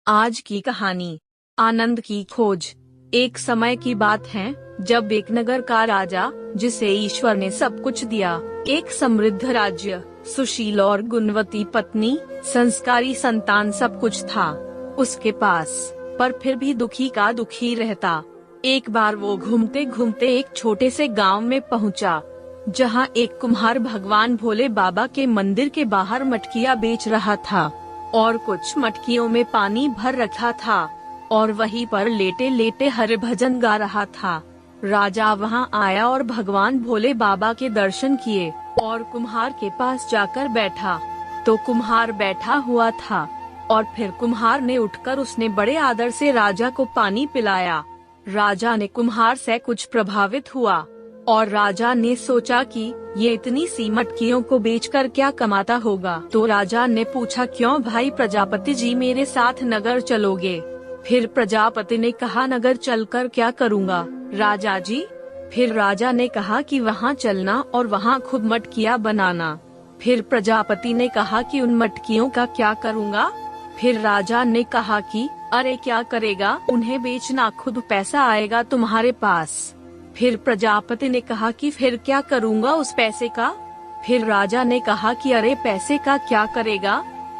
आज की कहानी आनंद की खोज। एक समय की बात है जब एक नगर का राजा, जिसे ईश्वर ने सब कुछ दिया, एक समृद्ध राज्य, सुशील और गुणवती पत्नी, संस्कारी संतान, सब कुछ था उसके पास, पर फिर भी दुखी का दुखी रहता। एक बार वो घूमते घूमते एक छोटे से गांव में पहुंचा, जहां एक कुम्हार भगवान भोले बाबा के मंदिर के बाहर मटकियां बेच रहा था और कुछ मटकियों में पानी भर रखा था और वहीं पर लेटे लेटे हरि भजन गा रहा था। राजा वहां आया और भगवान भोले बाबा के दर्शन किए और कुम्हार के पास जाकर बैठा। तो कुम्हार बैठा हुआ था और फिर कुम्हार ने उठकर उसने बड़े आदर से राजा को पानी पिलाया। राजा ने कुम्हार से कुछ प्रभावित हुआ और राजा ने सोचा कि ये इतनी सी मटकियों को बेचकर क्या कमाता होगा। तो राजा ने पूछा, क्यों भाई प्रजापति जी, मेरे साथ नगर चलोगे? फिर प्रजापति ने कहा, नगर चलकर क्या करूँगा राजा जी? फिर राजा ने कहा कि वहाँ चलना और वहाँ खूब मटकियाँ बनाना। फिर प्रजापति ने कहा कि उन मटकियों का क्या करूँगा? फिर राजा ने कहा कि अरे क्या करेगा, उन्हें बेचना, खुद पैसा आएगा तुम्हारे पास। फिर प्रजापति ने कहा कि फिर क्या करूँगा उस पैसे का? फिर राजा ने कहा कि अरे पैसे का क्या करेगा,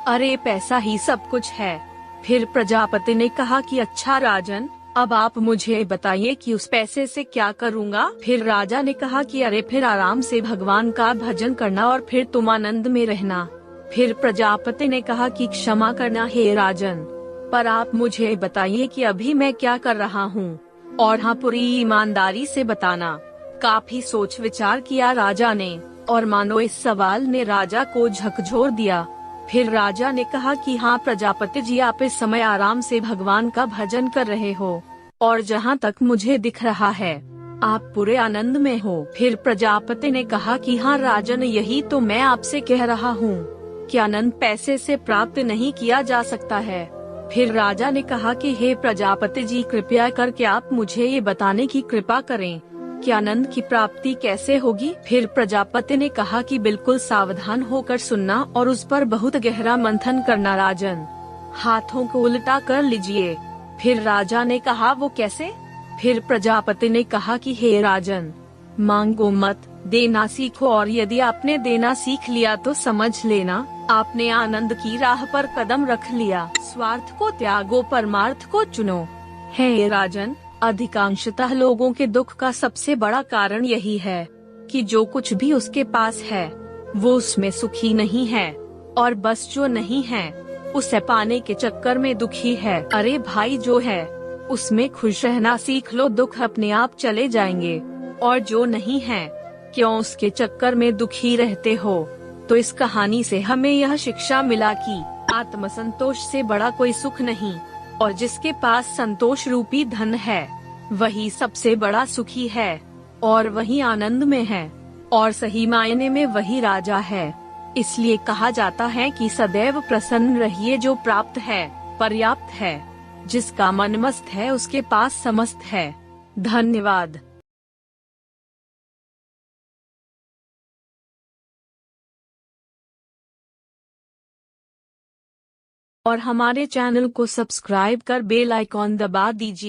अरे पैसा ही सब कुछ है। फिर प्रजापति ने कहा कि अच्छा राजन, अब आप मुझे बताइए कि उस पैसे से क्या करूँगा? फिर राजा ने कहा कि अरे फिर आराम से भगवान का भजन करना और फिर तुम आनंद में रहना। फिर प्रजापति ने कहा कि क्षमा करना हे राजन, पर आप मुझे बताइए कि अभी मैं क्या कर रहा हूँ, और हाँ पूरी ईमानदारी से बताना। काफी सोच विचार किया राजा ने और मानो इस सवाल ने राजा को झकझोर दिया। फिर राजा ने कहा कि हाँ प्रजापति जी, आप इस समय आराम से भगवान का भजन कर रहे हो और जहाँ तक मुझे दिख रहा है आप पूरे आनंद में हो। फिर प्रजापति ने कहा कि हाँ राजन, यही तो मैं आपसे कह रहा हूँ कि आनंद पैसे से प्राप्त नहीं किया जा सकता है। फिर राजा ने कहा कि हे प्रजापति जी, कृपया करके आप मुझे ये बताने की कृपा करें कि आनंद की प्राप्ति कैसे होगी। फिर प्रजापति ने कहा कि बिल्कुल सावधान होकर सुनना और उस पर बहुत गहरा मंथन करना राजन। हाथों को उल्टा कर लीजिए। फिर राजा ने कहा, वो कैसे? फिर प्रजापति ने कहा कि हे राजन, मांगो मत, देना सीखो, और यदि आपने देना सीख लिया तो समझ लेना आपने आनंद की राह पर कदम रख लिया। स्वार्थ को त्यागो, परमार्थ को चुनो। हे राजन, अधिकांशतः लोगों के दुख का सबसे बड़ा कारण यही है कि जो कुछ भी उसके पास है वो उसमें सुखी नहीं है, और बस जो नहीं है उसे पाने के चक्कर में दुखी है। अरे भाई, जो है उसमें खुश रहना सीख लो, दुख अपने आप चले जाएंगे। और जो नहीं है, क्यों उसके चक्कर में दुखी रहते हो? तो इस कहानी से हमें यह शिक्षा मिला कि आत्मसंतोष से बड़ा कोई सुख नहीं, और जिसके पास संतोष रूपी धन है वही सबसे बड़ा सुखी है और वही आनंद में है, और सही मायने में वही राजा है। इसलिए कहा जाता है कि सदैव प्रसन्न रहिए, जो प्राप्त है पर्याप्त है, जिसका मन मस्त है उसके पास समस्त है। धन्यवाद। और हमारे चैनल को सब्सक्राइब कर बेल आइकॉन दबा दीजिए।